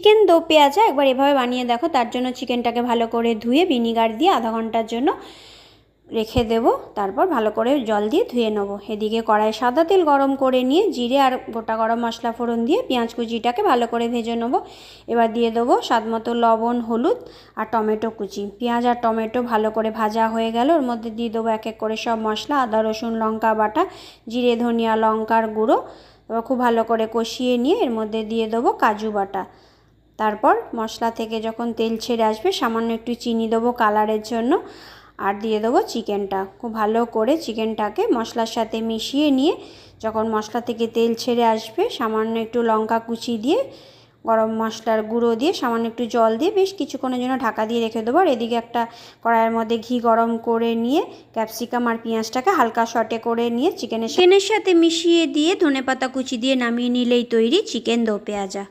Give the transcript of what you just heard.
Chicken দো পেঁয়াজা একবার এভাবে বানিয়ে দেখো। তার জন্য চিকেনটাকে ভালো করে ধুয়ে ভিনিগার দিয়ে আধা ঘন্টার জন্য রেখে দেব, তারপর ভালো করে জল দিয়ে ধুয়ে নেব। এদিকে কড়াই সাদা তেল গরম করে নিয়ে জিরে আর গোটা গরম মশলা ফোড়ন দিয়ে পেঁয়াজ কুচিটাকে ভালো করে ভেজে নেব। এবার দিয়ে দেবো স্বাদ মতো লবণ, হলুদ আর টমেটো কুচি। পেঁয়াজ আর টমেটো ভালো করে ভাজা হয়ে গেল, ওর মধ্যে দিয়ে দেবো এক এক করে সব মশলা, আদা রসুন লঙ্কা বাটা, জিরে ধনিয়া লঙ্কার গুঁড়ো। এবার খুব ভালো করে কষিয়ে নিয়ে এর মধ্যে দিয়ে দেবো কাজু বাটা। তারপর মশলা থেকে যখন তেল ছেড়ে আসবে সামান্য একটু চিনি দেবো কালারের জন্য, আর দিয়ে দেবো চিকেনটা। খুব ভালো করে চিকেনটাকে মশলার সাথে মিশিয়ে নিয়ে যখন মশলা থেকে তেল ছেড়ে আসবে সামান্য একটু লঙ্কা কুচি দিয়ে, গরম মশলার গুঁড়ো দিয়ে, সামান্য একটু জল দিয়ে বেশ কিছুক্ষণের জন্য ঢাকা দিয়ে রেখে দেবো। আর এদিকে একটা কড়াইয়ের মধ্যে ঘি গরম করে নিয়ে ক্যাপসিকাম আর পেঁয়াজটাকে হালকা সটে করে নিয়ে চিকেনের সাথে মিশিয়ে দিয়ে ধনেপাতা কুচি দিয়ে নামিয়ে নিলেই তৈরি চিকেন দো পেঁয়াজা।